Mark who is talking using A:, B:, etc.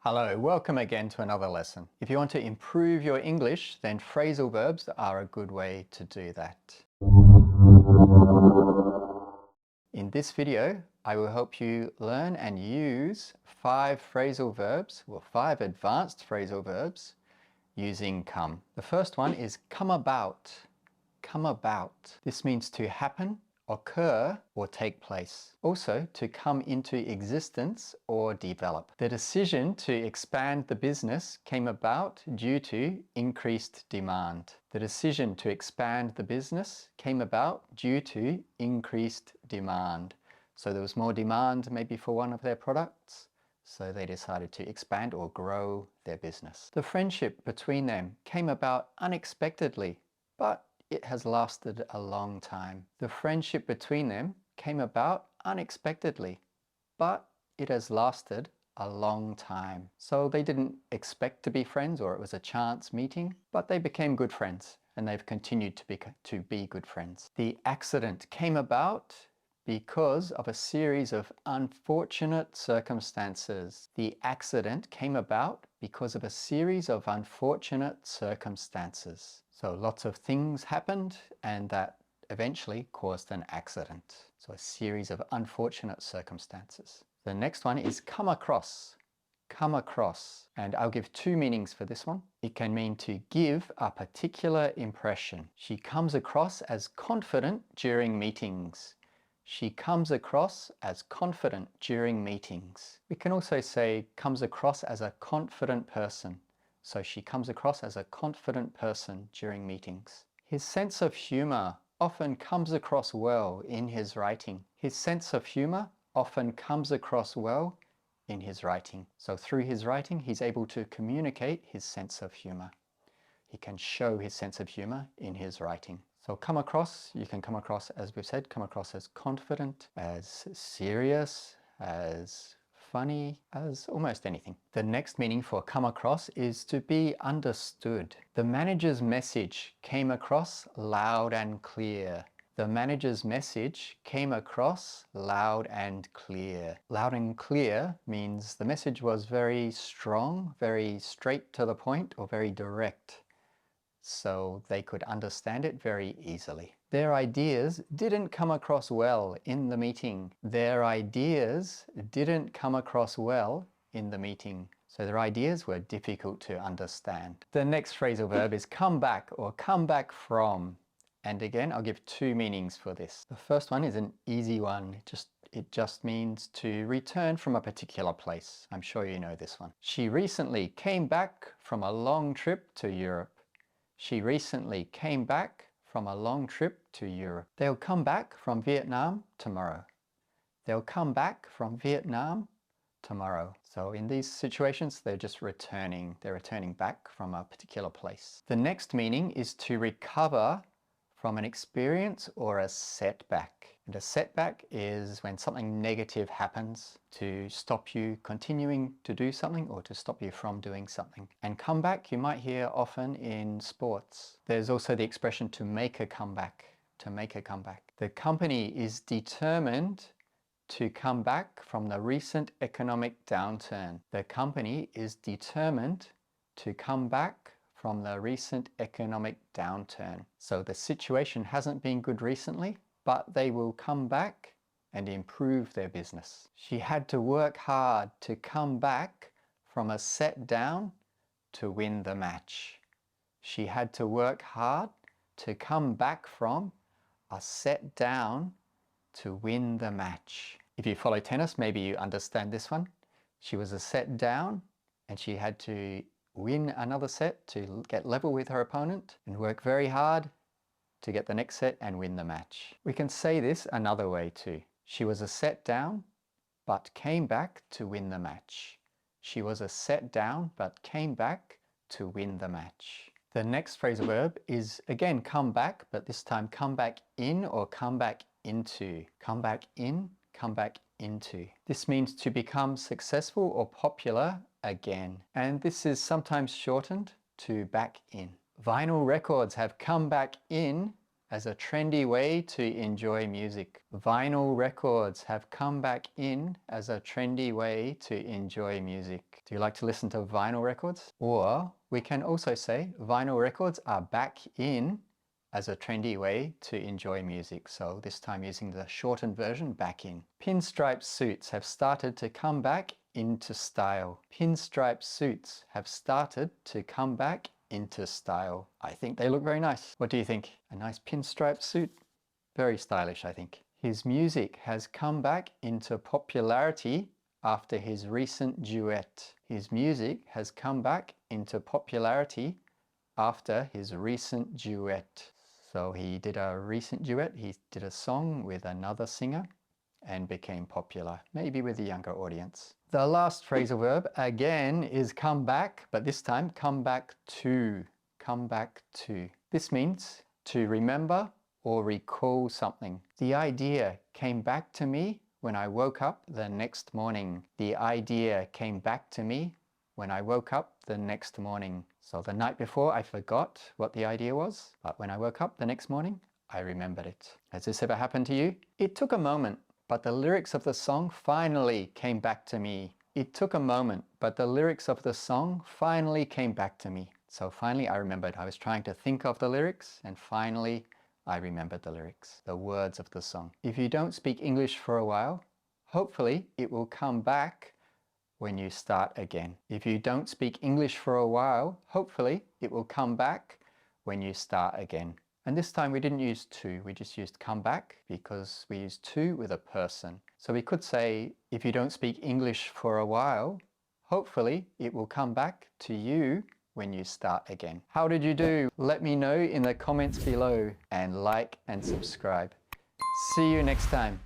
A: Hello, welcome again to another lesson. If you want to improve your English, then phrasal verbs are a good way to do that. In this video, I will help you learn and use 5 phrasal verbs, or 5 advanced phrasal verbs, using come. The first one is come about. Come about. This means to happen, occur, or take place. Also, to come into existence or develop. The decision to expand the business came about due to increased demand. The decision to expand the business came about due to increased demand. So there was more demand maybe for one of their products, so they decided to expand or grow their business. The friendship between them came about unexpectedly, but it has lasted a long time. The friendship between them came about unexpectedly, but it has lasted a long time. So they didn't expect to be friends, or it was a chance meeting, but they became good friends and they've continued to be good friends. The accident came about because of a series of unfortunate circumstances. The accident came about because of a series of unfortunate circumstances. So lots of things happened and that eventually caused an accident. So a series of unfortunate circumstances. The next one is come across. Come across. And I'll give 2 meanings for this one. It can mean to give a particular impression. She comes across as confident during meetings. She comes across as confident during meetings. We can also say comes across as a confident person. So she comes across as a confident person during meetings. His sense of humor often comes across well in his writing. His sense of humor often comes across well in his writing. So through his writing, he's able to communicate his sense of humor. He can show his sense of humor in his writing. So come across, you can come across, as we've said, come across as confident, as serious, as funny, as almost anything. The next meaning for come across is to be understood. The manager's message came across loud and clear. The manager's message came across loud and clear. Loud and clear means the message was very strong, very straight to the point, or very direct, so they could understand it very easily. Their ideas didn't come across well in the meeting. Their ideas didn't come across well in the meeting. So their ideas were difficult to understand. The next phrasal verb is come back or come back from. And again, I'll give 2 meanings for this. The first one is an easy one. It just means to return from a particular place. I'm sure you know this one. She recently came back from a long trip to Europe. She recently came back from a long trip to Europe. They'll come back from Vietnam tomorrow. They'll come back from Vietnam tomorrow. So in these situations, they're just returning. They're returning back from a particular place. The next meaning is to recover from an experience or a setback. And a setback is when something negative happens to stop you continuing to do something or to stop you from doing something. And comeback you might hear often in sports. There's also the expression to make a comeback, to make a comeback. The company is determined to come back from the recent economic downturn. The company is determined to come back from the recent economic downturn. So the situation hasn't been good recently, but they will come back and improve their business. She had to work hard to come back from a set down to win the match. She had to work hard to come back from a set down to win the match. If you follow tennis, maybe you understand this one. She was a set down and she had to win another set to get level with her opponent and work very hard to get the next set and win the match. We can say this another way too. She was a set down but came back to win the match. She was a set down but came back to win the match. The next phrasal verb is again come back, but this time come back in or come back into. Come back in, come back into. This means to become successful or popular again. And this is sometimes shortened to back in. Vinyl records have come back in as a trendy way to enjoy music. Vinyl records have come back in as a trendy way to enjoy music. Do you like to listen to vinyl records? Or we can also say vinyl records are back in as a trendy way to enjoy music. So this time using the shortened version, back in. Pinstripe suits have started to come back into style. Pinstripe suits have started to come back into style. I think they look very nice. What do you think? A nice pinstripe suit? Very stylish, I think. His music has come back into popularity after his recent duet. His music has come back into popularity after his recent duet. So he did a recent duet. He did a song with another singer and became popular, maybe with a younger audience. The last phrasal verb again is come back, but this time come back to. Come back to. This means to remember or recall something. The idea came back to me when I woke up the next morning. The idea came back to me when I woke up the next morning. So the night before I forgot what the idea was, but when I woke up the next morning, I remembered it. Has this ever happened to you? It took a moment, but the lyrics of the song finally came back to me. It took a moment, but the lyrics of the song finally came back to me. So finally I remembered. I was trying to think of the lyrics and finally I remembered the lyrics, the words of the song. If you don't speak English for a while, hopefully it will come back when you start again. If you don't speak English for a while, hopefully it will come back when you start again. And this time we didn't use to, we just used come back because we used to with a person. So we could say, if you don't speak English for a while, hopefully it will come back to you when you start again. How did you do? Let me know in the comments below and like and subscribe. See you next time.